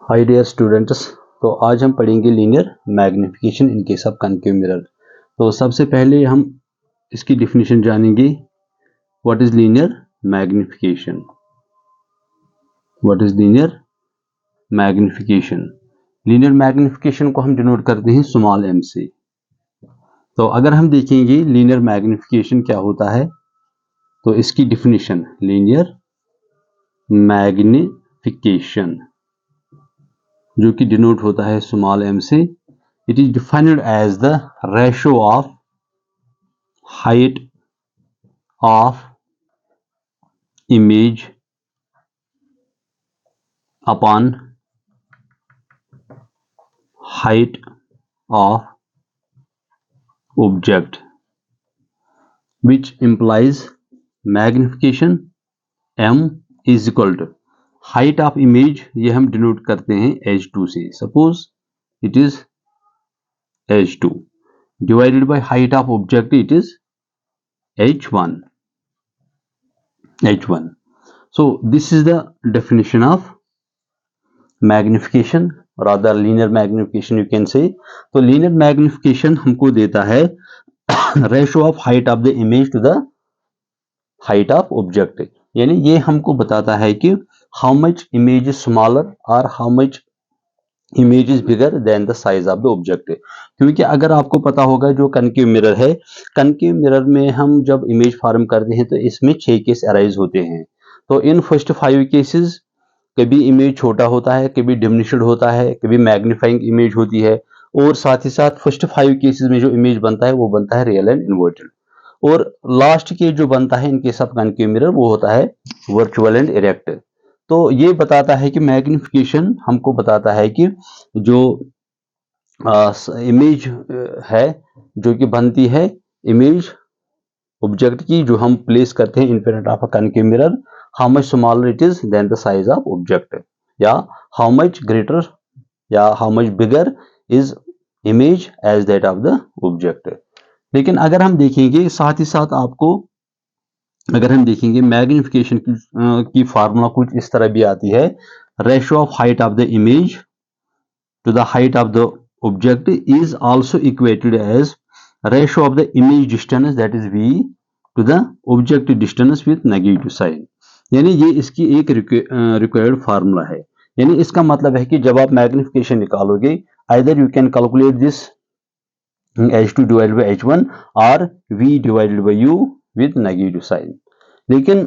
Hi dear students, तो आज हम पढ़ेंगे linear magnification in case of concave mirror. तो सबसे पहले हम इसकी डिफिनीशन जानेंगे। What is linear magnification? What is linear magnification? Linear magnification को हम डिनोट करते हैं स्मॉल m से। तो अगर हम देखेंगे लीनियर मैग्निफिकेशन क्या होता है, तो इसकी डिफिनीशन लीनियर मैग्निफिकेशन जो कि डिनोट होता है स्मॉल m से, it is defined as the ratio of height of image upon height of object which implies magnification m is equal to height of image, ये हम डिनोट करते हैं h2 से। Suppose it is h2 divided by height of object, it is h1। So this is the definition of magnification, rather linear magnification you can say। तो linear magnification हमको देता है ratio of height of the image to the height of object, यानी ये हमको बताता है कि how much image is smaller और how much image is bigger than the size of the object. क्योंकि अगर आपको पता होगा जो कनकेव मिरर है, कनकेव मिरर में हम जब इमेज फॉर्म करते हैं तो इसमें 6 केस अराइज होते हैं। तो इन फर्स्ट 5 केसेस कभी इमेज छोटा होता है, कभी डिमिनिश्ड होता है, कभी मैग्नीफाइंग इमेज होती है, और साथ ही साथ फर्स्ट 5 केसेस में जो इमेज बनता है वो बनता है रियल एंड इन्वर्टेड, और लास्ट के जो बनता है in case of concave mirror वो होता है वर्चुअल एंड इरेक्ट। तो ये बताता है कि मैग्निफिकेशन हमको बताता है कि जो इमेज है जो कि बनती है इमेज ऑब्जेक्ट की, जो हम प्लेस करते हैं in front of a concave mirror, how much smaller it is than the size of object, या हाउ मच ग्रेटर या how much bigger is image as that of the object. लेकिन अगर हम देखेंगे साथ ही साथ आपको अगर हम देखेंगे मैग्निफिकेशन की फार्मूला कुछ इस तरह भी आती है, ratio of height of the image to the height of the object is also equated as ratio of the image distance that is v to the object distance with negative sign. यानी ये इसकी एक required formula है। यानी इसका मतलब है कि जब आप मैग्निफिकेशन निकालोगे, either you can calculate this h2 divided by h1 और v divided by u with negative sign. लेकिन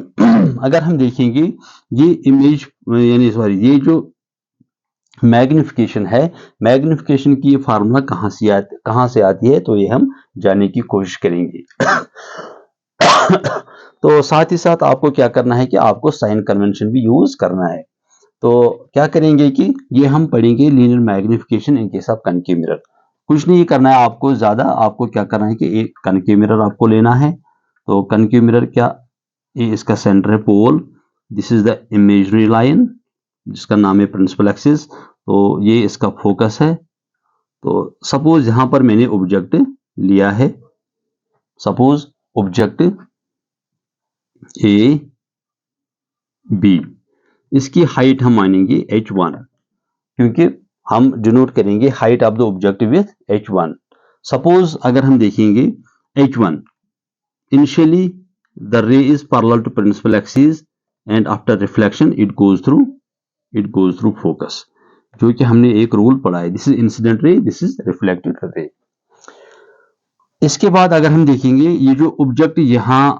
अगर हम देखेंगे ये इमेज यानी सॉरी ये जो मैग्निफिकेशन है, मैग्निफिकेशन की ये फार्मूला कहां से आती है, तो ये हम जानने की कोशिश करेंगे। तो साथ ही साथ आपको क्या करना है कि आपको साइन कन्वेंशन भी यूज करना है। तो क्या करेंगे कि ये हम पढ़ेंगे linear magnification in case of concave mirror. कुछ नहीं करना है आपको ज्यादा, आपको क्या करना है कि एक कनकेव मिरर आपको लेना है। तो कनकेव मिरर क्या, ये इसका सेंटर है pole, this is the imaginary line जिसका नाम है प्रिंसिपल एक्सिस, तो ये इसका फोकस है। तो सपोज यहां पर मैंने ऑब्जेक्ट लिया है, सपोज ऑब्जेक्ट ए बी, इसकी हाइट हम मानेंगे h1, क्योंकि हम डिनोट करेंगे height of the object with h1। Suppose अगर हम देखेंगे h1, initially the ray is parallel to principal axis and after reflection it goes through focus, जो कि हमने एक रूल पढ़ा है, this is incident ray, this is reflected ray. इसके बाद अगर हम देखेंगे ये जो ऑब्जेक्ट यहां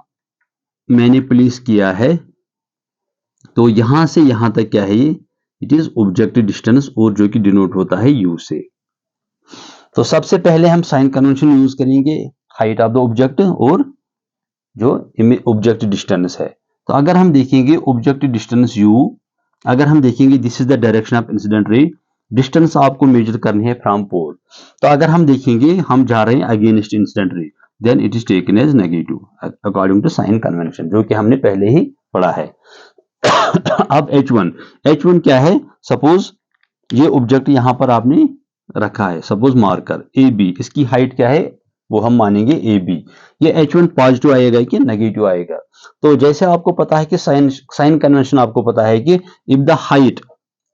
मैंने प्लेस किया है, तो यहां से यहां तक क्या है, ये इट इज ऑब्जेक्ट डिस्टेंस, और जो कि डिनोट होता है u से। तो सबसे पहले हम साइन कन्वेंशन यूज करेंगे हाइट ऑफ द ऑब्जेक्ट और जो ऑब्जेक्ट डिस्टेंस है। तो अगर हम देखेंगे ऑब्जेक्ट डिस्टेंस u, अगर हम देखेंगे this is the direction of incident रे, डिस्टेंस आपको मेजर करनी है फ्रॉम पोल। तो अगर हम देखेंगे हम जा रहे हैं against incident ray, then it is taken as negative according to sign convention, जो कि हमने पहले ही पढ़ा है। अब h1 क्या है, सपोज ये ऑब्जेक्ट यहां पर आपने रखा है, सपोज मार्कर AB, इसकी हाइट क्या है वो हम मानेंगे AB। ये h1 पॉजिटिव आएगा कि नेगेटिव आएगा। तो जैसे आपको पता है कि साइन कन्वेंशन आपको पता है कि इफ द हाइट,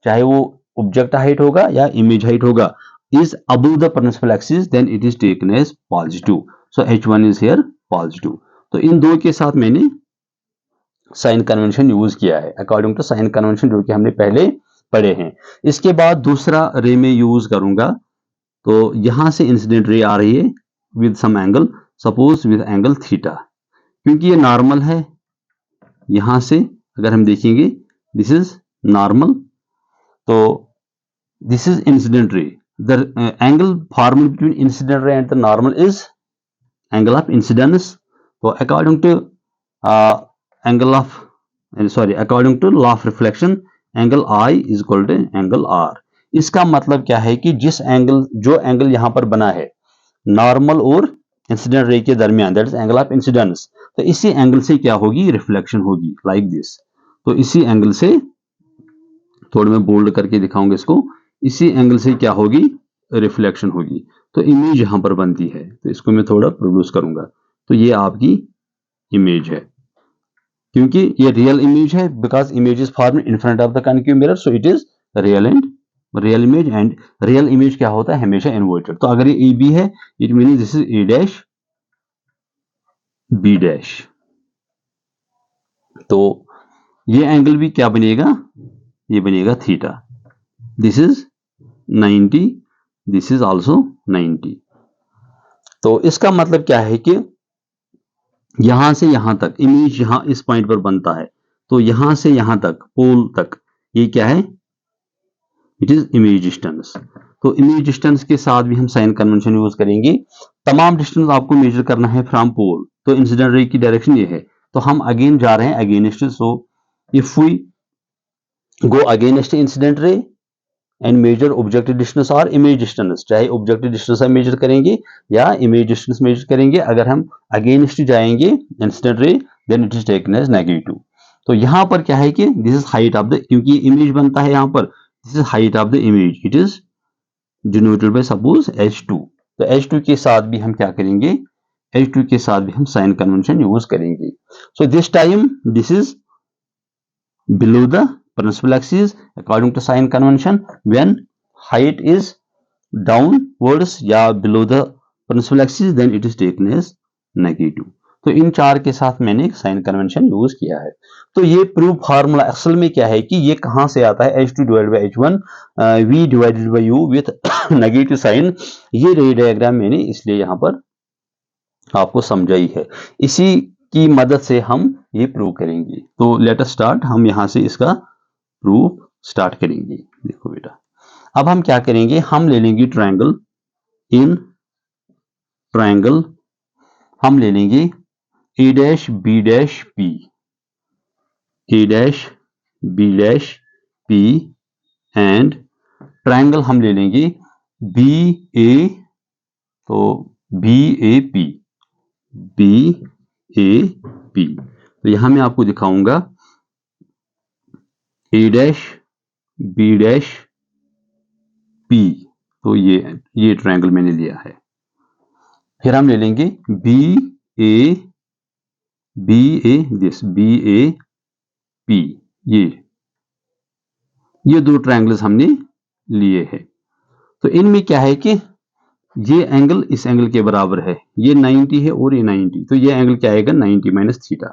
चाहे वो ऑब्जेक्ट हाइट होगा या इमेज हाइट होगा is above the principal axis then it is taken as positive. So H1 is here positive. तो इन दो के साथ मैंने साइन कन्वेंशन यूज किया है अकॉर्डिंग टू साइन कन्वेंशन जो कि हमने पहले पढ़े हैं। इसके बाद दूसरा रे में यूज करूंगा। तो यहां से इंसिडेंट रे आ रही है with some angle, suppose with angle theta, क्योंकि ये नॉर्मल है। यहां से अगर हम देखेंगे दिस इज नॉर्मल, तो this is incident ray. The angle formed between incident ray and the normal is angle of incidence. So according to according to law of reflection, angle I is equal to angle R. इसका मतलब क्या है कि जो angle यहां पर बना है नॉर्मल और इंसिडेंट रे के दरमियान, that is angle of incidence, तो इसी एंगल से क्या होगी, रिफ्लेक्शन होगी, लाइक दिस। तो इसी एंगल से, थोड़ा मैं बोल्ड करके दिखाऊंगा इसको, इसी एंगल से क्या होगी, रिफ्लेक्शन होगी। तो इमेज यहां पर बनती है, तो इसको मैं थोड़ा प्रोड्यूस करूंगा। तो ये आपकी इमेज है, क्योंकि ये रियल इमेज है, because image is formed in front of the concave mirror, so it is real image. And real image क्या होता है, हमेशा इन्वर्टेड। तो अगर ये ए बी है, it means this is A dash B dash. तो ये एंगल भी क्या बनेगा, ये बनेगा theta. This is 90, this is also 90। तो इसका मतलब क्या है कि यहां से यहां तक इमेज यहां इस पॉइंट पर बनता है, तो यहां से यहां तक पोल तक ये क्या है, इट इज इमेज डिस्टेंस। तो इमेज डिस्टेंस के साथ भी हम साइन कन्वेंशन यूज करेंगे। तमाम डिस्टेंस आपको मेजर करना है फ्रॉम पोल, तो इंसिडेंट रे की डायरेक्शन ये है, तो हम अगेन जा रहे हैं against. So if we go against incident ray and measure objective distance और इमेज डिस्टेंस, चाहे ऑब्जेक्टिव डिस्टेंस हम मेजर करेंगे या इमेज डिस्टेंस मेजर करेंगे, अगर हम अगेंस्ट जाएंगे incident ray then it is taken as negative. तो यहां पर क्या है कि this is height of the, क्योंकि इमेज बनता है यहां पर, this is height of the image, it is denoted by suppose H2। तो H2 के साथ भी हम क्या करेंगे, H2 के साथ भी हम साइन कन्वेंशन यूज करेंगे। So this time this is below the principal axis according to sign convention, when height is downwards या below the principal axis then it is taken as negative। तो इन चार के साथ मैंने एक साइन कन्वेंशन यूज किया है। तो ये प्रूफ फार्मूला असल में क्या है कि ये कहां से आता है, H2 divided by H1 V divided by U with negative sign. ये रे डायग्राम मैंने इसलिए यहां पर आपको समझाई है, इसी की मदद से हम ये प्रूव करेंगे। तो लेट अस स्टार्ट, हम यहां से इसका प्रूफ स्टार्ट करेंगे। देखो बेटा, अब हम क्या करेंगे, हम ले लेंगे ट्रायंगल, इन ट्रायंगल हम ले लेंगे A dash B dash P, A dash B dash P, and triangle हम ले लेंगे बी ए, तो B A P, B A P. तो यहां मैं आपको दिखाऊंगा A dash B dash P, तो ये ट्रायंगल मैंने लिया है। फिर हम ले लेंगे B A this B A P, ये दो ट्रायंगल्स हमने लिए हैं। तो इनमें क्या है कि ये एंगल इस एंगल के बराबर है, ये 90 है और ये 90, तो ये एंगल क्या आएगा 90 माइनस थीटा।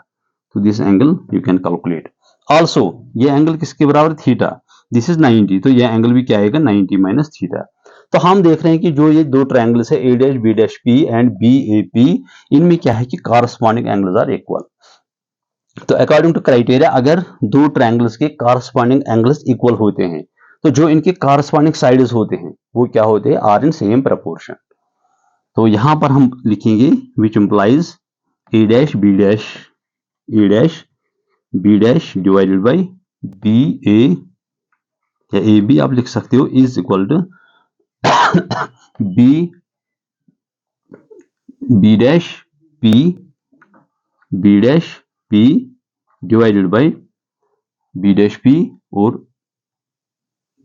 तो this angle you can calculate. Also ये एंगल किसके बराबर, थीटा, दिस इज 90, तो ये एंगल भी क्या आएगा 90 माइनस थीटा। तो हम देख रहे हैं कि जो ये दो ट्रायंगल्स है A dash B dash P and B A P, इनमें क्या है कि कॉरस्पॉन्डिंग एंगल्स आर इक्वल। तो अकॉर्डिंग टू क्राइटेरिया, अगर दो ट्रायंगल्स के कॉरस्पॉन्डिंग एंगल्स इक्वल होते हैं, तो जो इनके कॉरस्पॉन्डिंग साइड्स होते हैं वो क्या होते हैं, आर इन सेम प्रपोर्शन। तो यहां पर हम लिखेंगे which implies A dash B dash, A dash B dash divided by B A, या ए बी आप लिख सकते हो, is equal to B dash P divided by B dash P और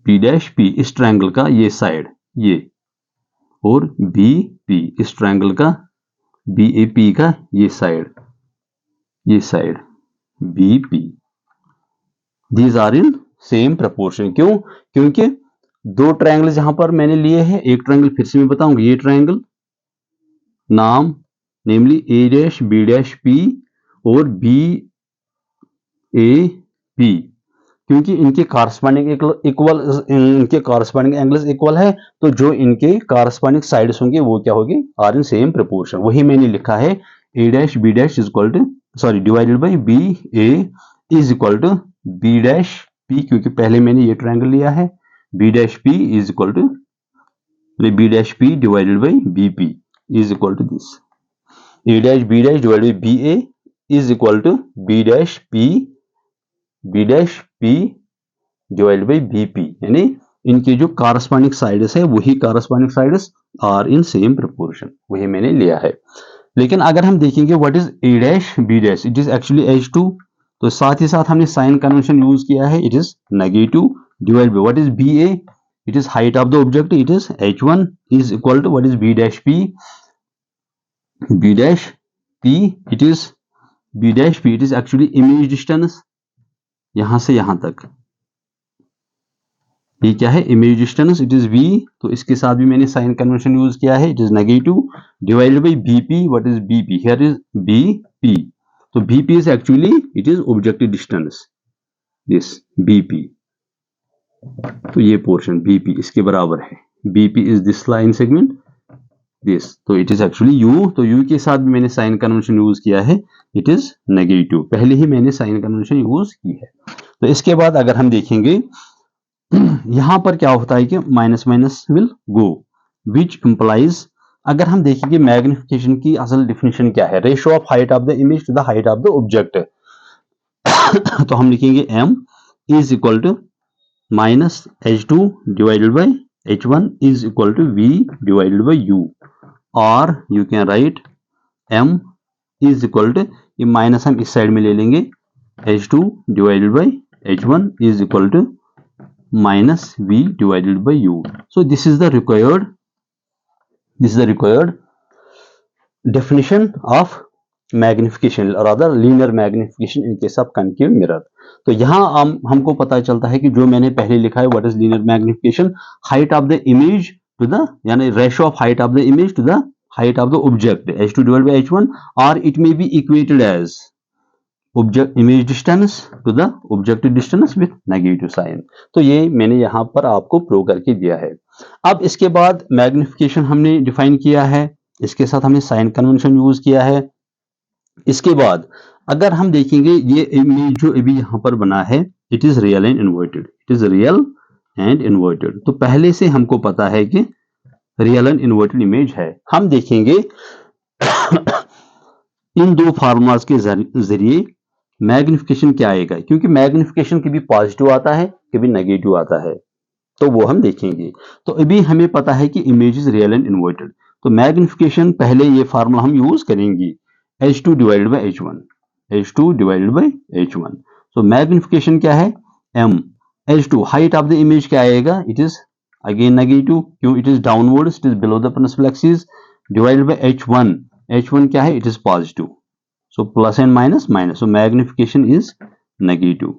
बी डैश पी, इस ट्रायंगल का ये side ये, और बी पी इस ट्रायंगल का बी ए पी का ये side B P, these are in same proportion. क्यों, क्योंकि दो ट्रायंगल्स यहां पर मैंने लिए हैं, एक ट्रायंगल फिर से मैं बताऊंगा, ये ट्रायंगल नाम नेमली ए डैश बी डैश पी और बी ए पी, क्योंकि इनके कॉरस्पॉन्डिंग इक्वल, इनके कॉरस्पॉन्डिंग एंगल्स इक्वल है, तो जो इनके कॉरस्पॉन्डिंग साइड्स होंगे वो क्या होगी, आर इन सेम प्रोपोर्शन। वही मैंने लिखा है A dash B dash is equal to, sorry divided by B A is equal to B dash P, क्योंकि पहले मैंने ये ट्रायंगल लिया है, B dash P is equal to B dash P divided by B P is equal to this, A dash B dash divided by B A is equal to B dash P divided by B P, यानी इनके जो corresponding sides है वही corresponding sides are in same proportion, वही मैंने लिया है। लेकिन अगर हम देखेंगे what is A dash B dash, it is actually H2, तो साथ ही साथ हमने साइन कन्वेंशन यूज किया है, it is negative divide by what is B A, it is height of the object, it is H1 is equal to what is B dash P it is B dash P, it is actually image distance यहां से यहां तक, ये क्या है image distance, it is v, तो इसके साथ भी मैंने साइन कन्वेंशन यूज किया है, it is negative divided by bp, what is bp, here is bp, तो bp is actually it is objective distance, this bp, तो ये पोर्शन bp इसके बराबर है, bp is this line segment this, तो it is actually u, तो u के साथ भी मैंने साइन कन्वेंशन यूज किया है, इट इज नेगेटिव, पहले ही मैंने साइन कन्वेंशन यूज की है। तो इसके बाद अगर हम देखेंगे यहां पर क्या होता है कि minus minus will go, which implies, अगर हम देखेंगे मैग्निफिकेशन की असल डिफिनेशन क्या है, ratio of height of the image to the height of the object, तो हम लिखेंगे m is equal to minus H2 divided by H1 is equal to V divided by U, और you can write m is equal to, ये minus हम इस side में ले लेंगे, H2 divided by H1 is equal to minus V divided by U. So this is the required definition of magnification or rather linear magnification in case of concave mirror. तो यहाँ हमको पता चलता है कि जो मैंने पहले लिखा है what is linear magnification, height of the image to the, यानी ratio of height of the image to the height of the object, H2 divided by H1, or it may be equated as object image distance to the objective distance with negative sign, तो ये मैंने यहां पर आपको prove करके दिया है। अब इसके बाद मैग्निफिकेशन हमने डिफाइन किया है, इसके साथ हमने साइन कन्वेंशन यूज किया है। इसके बाद अगर हम देखेंगे ये इमेज जो अभी यहां पर बना है, it is real and inverted, it is real and inverted, तो पहले से हमको पता है कि रियल एंड इन्वर्टेड इमेज है। हम देखेंगे इन दो फार्मूलाज के जरिए मैग्निफिकेशन क्या आएगा, क्योंकि मैग्निफिकेशन कभी पॉजिटिव आता है कभी नेगेटिव आता है, तो वो हम देखेंगे। तो अभी हमें पता है कि image is real and inverted, तो मैग्निफिकेशन पहले ये फार्मूला हम यूज करेंगे, H2 divided by H1, H2 divided by H1, तो मैग्निफिकेशन क्या है m, H2 height of the image क्या आएगा, इट इज अगेन नेगेटिव, क्यों, it is downward, it is below the principal axis, divided by H1, H1 क्या है, it is positive, so plus and minus minus, so magnification is negative,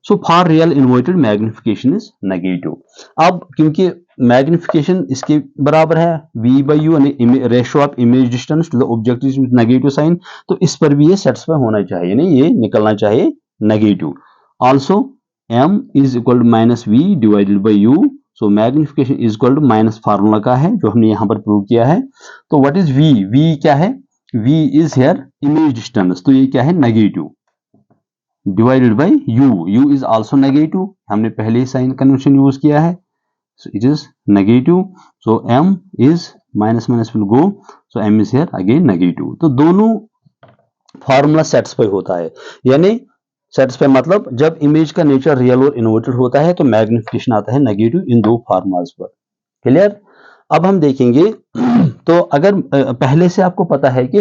so for real inverted magnification is negative। अब क्योंकि magnification इसके बराबर है V by U, यानी ratio of image distance to the object with negative sign, तो इस पर भी ये सेटिस्फाई होना चाहिए, नहीं ये निकलना चाहिए negative. Also m is equal to minus V divided by U, so magnification is equal to minus formula का है जो हमने यहाँ पर प्रूव किया है। तो व्हाट इज V, V क्या है, V is here image distance, तो ये क्या है negative, divided by U, U is also negative, हमने पहले ही साइन कन्वेंशन यूज किया है, so it is negative, so m is minus minus will go, so m is here again negative। तो दोनों फार्मूला सेटिस्फाई होता है, यानी सेटिस्फाई मतलब जब इमेज का नेचर रियल और इन्वर्टेड होता है तो मैग्निफिकेशन आता है नेगेटिव इन दो फार्मूलाज पर। क्लियर? अब हम देखेंगे तो अगर पहले से आपको पता है कि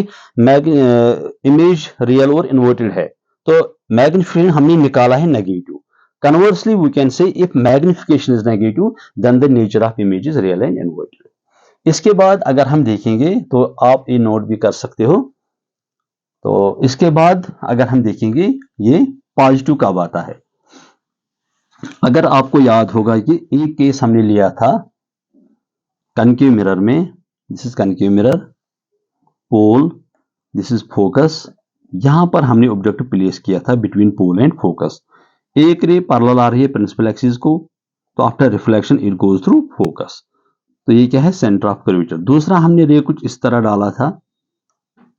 इमेज रियल और इन्वर्टेड है तो मैग्निफिकेशन हमने निकाला है negative. Conversely we can say if magnification is negative then the nature of image is real and inverted. इसके बाद अगर हम देखेंगे तो आप ये नोट भी कर सकते हो। तो इसके बाद अगर हम देखेंगे ये पॉजिटिव कब आता है, अगर आपको याद होगा कि एक केस हमने लिया था कनकेव मिरर में, this is concave mirror, pole, this is focus. यहां पर हमने ऑब्जेक्ट प्लेस किया था बिटवीन पोल एंड फोकस। एक रे पैरेलल आ रही है प्रिंसिपल एक्सिस को, तो after reflection it goes through focus. तो ये क्या है, सेंटर ऑफ कर्वेचर। दूसरा हमने रे कुछ इस तरह डाला था,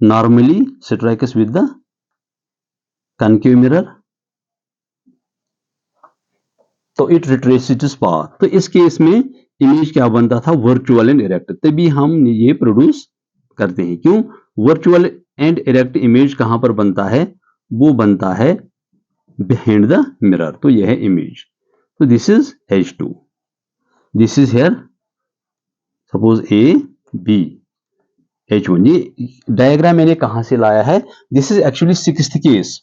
normally strikes with the concave mirror, तो इट रिट्रेसेस इट्स पाथ। तो इस केस में इमेज क्या बनता था, वर्चुअल एंड इरेक्ट। तभी हम ये प्रोड्यूस करते हैं। क्यों, वर्चुअल एंड इरेक्ट इमेज कहां पर बनता है, वो बनता है बिहाइंड द मिरर। तो यह है इमेज। तो this is H2, this is here suppose A B H1। ये डायग्राम मैंने कहां से लाया है, this is actually sixth case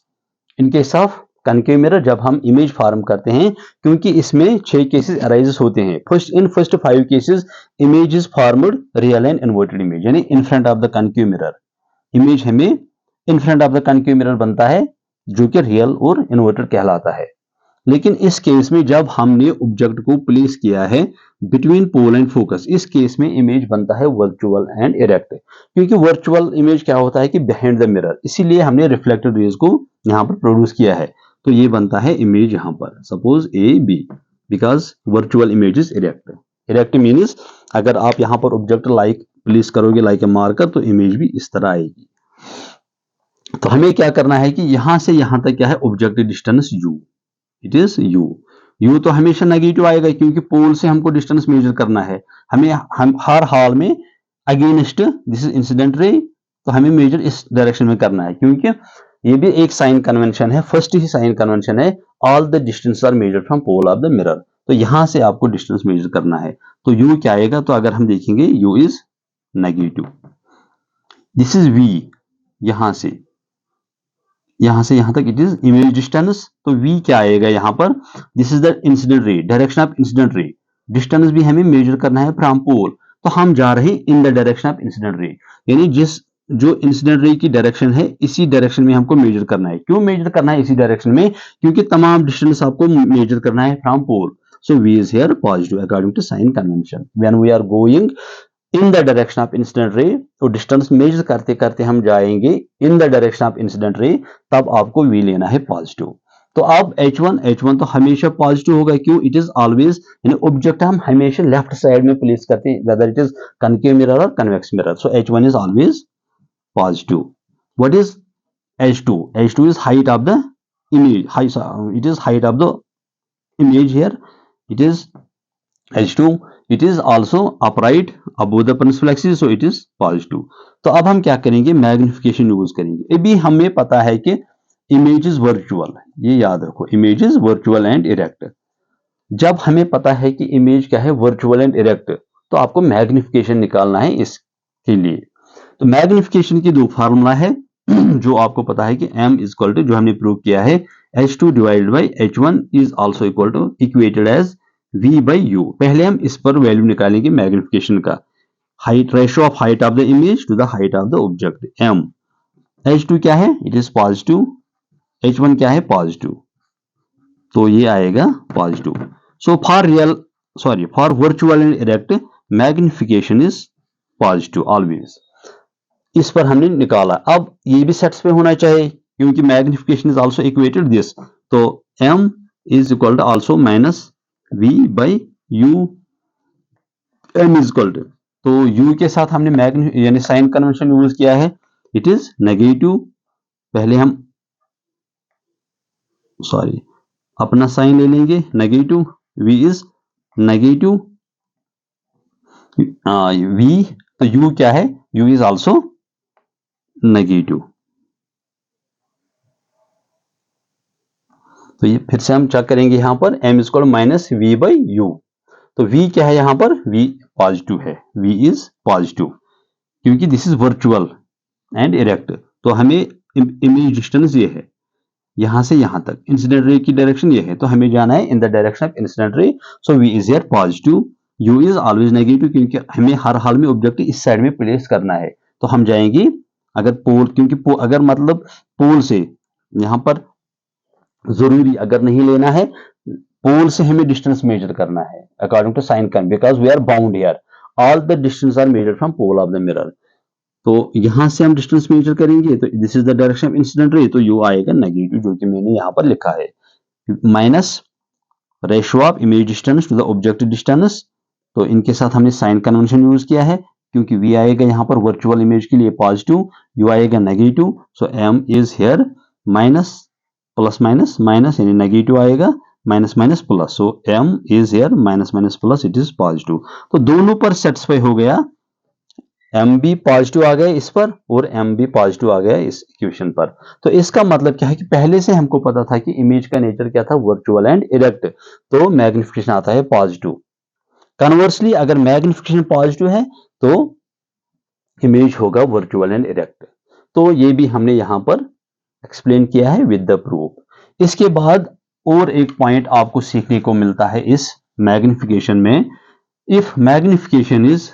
in case of concave mirror, जब हम इमेज फॉर्म करते हैं। क्योंकि इसमें 6 केसेस अराइजेस होते हैं। First 5 cases image is formed real and inverted image, यानी in front of the concave mirror. इमेज हमें in front of the concave mirror बनता है, जो कि रियल और इन्वर्टेड कहलाता है। लेकिन इस केस में जब हमने ऑब्जेक्ट को प्लेस किया है बिटवीन पोल एंड फोकस, इस केस में इमेज बनता है वर्चुअल एंड इरेक्ट। क्योंकि वर्चुअल इमेज क्या होता है कि बिहाइंड द मिरर, इसीलिए हमने रिफ्लेक्टेड रेज को यहां पर प्रोड्यूस किया है। तो ये बनता है इमेज यहां पर suppose A B, because virtual image is erect. Erect means अगर आप यहां पर ऑब्जेक्ट लाइक प्लेस करोगे लाइक ए मार्कर, तो इमेज भी इस तरह आएगी। तो हमें क्या करना है कि यहां से यहां तक क्या है, object distance U, it is U तो हमेशा नेगेटिव आएगा, क्योंकि पोल से हमको डिस्टेंस मेजर करना है। हम हर हाल में against this is incident ray, तो हमें मेजर इस डायरेक्शन में करना है। क्योंकि ये भी एक साइन कन्वेंशन है, फर्स्ट ही साइन कन्वेंशन है, all the distance are measured from pole of the mirror. तो यहां से आपको डिस्टेंस मेजर करना है। तो U क्या आएगा, तो अगर हम देखेंगे U is negative, this is V, यहां से यहां तक इट इज इमेज डिस्टेंस। तो V क्या आएगा यहां पर, this is the incident ray, direction of incident रे। डिस्टेंस भी हमें मेजर करना है फ्रॉम पोल, तो हम जा रहे हैं in the direction of incident रे, यानी जो इंसिडेंट रे की डायरेक्शन है इसी डायरेक्शन में हमको मेजर करना है। क्यों मेजर करना है इसी डायरेक्शन में, क्योंकि तमाम डिस्टेंस आपको मेजर करना है from pole. So V is here positive according to sign convention when we are going in the direction of incident ray. तो डिस्टेंस मेजर करते करते हम जाएंगे in the direction of incident रे, तब आपको V लेना है पॉजिटिव। तो अब H1 तो हमेशा पॉजिटिव होगा। क्यों, इट इज ऑलवेज, यानी ऑब्जेक्ट हम हमेशा लेफ्ट साइड में प्लेस करते हैं, whether it is concave mirror और convex mirror. So H1 is always positive. What is H2? H2 is height of the image, it is height of the image here, it is H2, it is also upright above the principal axis, so it is positive। तो अब हम क्या करेंगे, magnification use करेंगे। अभी हमें पता है कि इमेज इज वर्चुअल, ये याद रखो, image is virtual and erect. जब हमें पता है कि इमेज क्या है, वर्चुअल एंड इरेक्ट, तो आपको मैग्निफिकेशन निकालना है इसके लिए। तो मैग्निफिकेशन की 2 फार्मूला है जो आपको पता है कि M इज इक्वल टू, जो हमने प्रूव किया है, H2 divided by H1 is also equal to equated as V by U। पहले हम इस पर वैल्यू निकालेंगे मैग्निफिकेशन का, height, ratio of height of the image to the height of the object M। H2 क्या है, इट इज पॉजिटिव, H1 क्या है, पॉजिटिव, तो ये आएगा positive. So for virtual and erect magnification is positive always. इस पर हमने निकाला। अब ये भी सेट्स पे होना चाहिए, क्योंकि magnification is also equated this. तो M is equal to also minus V by U, M is equal to, तो U के साथ हमने यानी साइन कन्वेंशन यूज किया है, इट इज नेगेटिव। पहले हम अपना साइन ले लेंगे negative, V is negative, V, तो U क्या है, U इज आल्सो नेगेटिव। तो ये फिर से हम चेक करेंगे, यहां पर M is equal minus V by U। तो V क्या है, यहां पर V पॉजिटिव है, V इज पॉजिटिव, क्योंकि this is virtual and erect. तो हमें इमेज डिस्टेंस ये है, यहां से यहां तक, इंसिडेंट रे की डायरेक्शन ये है, तो हमें जाना है in the direction of incident रे। सो V is here positive, U is always negative, क्योंकि हमें हर हाल में ऑब्जेक्ट इस साइड में प्लेस करना है। तो हम जाएंगे अगर पोल, क्योंकि अगर मतलब पोल से यहां पर जरूरी अगर नहीं लेना है, पोल से हमें डिस्टेंस मेजर करना है according to sign convention, because we are bound here, all the distance are measured from pole of the mirror. तो यहां से हम डिस्टेंस मेजर करेंगे तो this is the direction of incident ray, तो यू आएगा नेगेटिव, जो कि मैंने यहाँ पर लिखा है, minus ratio of image distance to the objective distance. तो इनके साथ हमने साइन कन्वेंशन यूज किया है, क्योंकि v आएगा यहाँ पर वर्चुअल इमेज के लिए पॉजिटिव, u आएगा negative, so m is here minus plus minus minus, यानी नेगेटिव आएगा, minus minus plus, so m is here minus minus plus, it is positive. तो दोनों पर सेटिस्फाई हो गया, m भी पॉजिटिव आ गया इस पर और m भी पॉजिटिव आ गया इस इक्वेशन पर। तो इसका मतलब क्या है कि पहले से हमको पता था कि इमेज का नेचर क्या था, वर्चुअल एंड इरेक्ट, तो मैग्निफिकेशन आता है पॉजिटिव। कन्वर्सली अगर मैग्निफिकेशन पॉजिटिव है तो इमेज होगा वर्चुअल एंड इरेक्ट। तो ये भी हमने यहां पर एक्सप्लेन किया है विद द प्रूफ। इसके बाद और एक पॉइंट आपको सीखने को मिलता है इस मैग्निफिकेशन में, if magnification is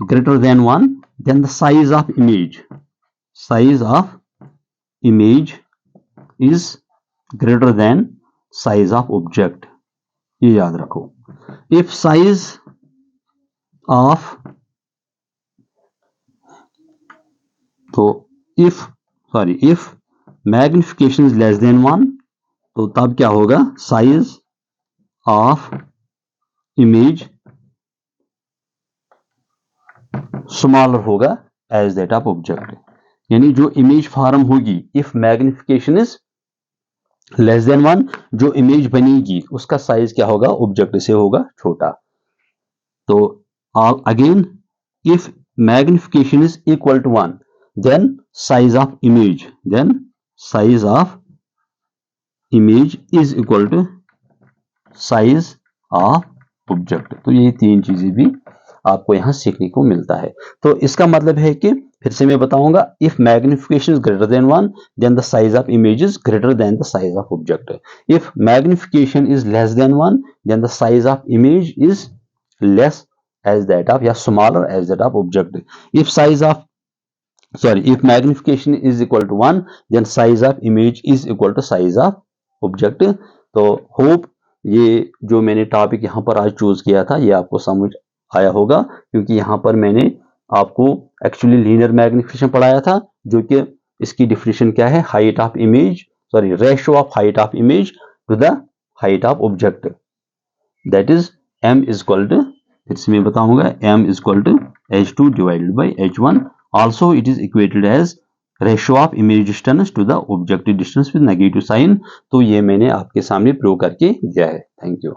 greater than 1, then the size of image is greater than size of object, ये याद रखो। if size of, तो if magnification is less than 1, तो तब क्या होगा, size of image स्मॉलर होगा एज दैट ऑफ ऑब्जेक्ट, यानी जो इमेज फॉर्म होगी if magnification is less than 1, जो इमेज बनेगी उसका साइज क्या होगा, ऑब्जेक्ट से होगा छोटा। तो again if magnification is equal to 1, then size of image is equal to size of object. तो ये तीन चीजें भी आपको यहां सीखने को मिलता है। तो इसका मतलब है कि फिर से मैं बताऊंगा, if magnification is greater than 1, then the size of image is greater than the size of object. If magnification is less than 1, then the size of image is less as that of, या smaller as that of object. If magnification is equal to 1, then size of image is equal to size of object. तो hope ये जो मैंने topic यहाँ पर आज choose किया था ये आपको समझ आया होगा, क्योंकि यहां पर मैंने आपको एक्चुअली लीनियर मैग्निफिकेशन पढ़ाया था, जो कि इसकी डिफिनेशन क्या है, ratio of height of image to the height of object, that is m is equal to, फिर से मैं बताऊंगा, m is equal to h2 divided by h1, also it is equated as ratio of image distance to the objective distance with negative sign. तो ये मैंने आपके सामने prove करके दिया है। Thank you.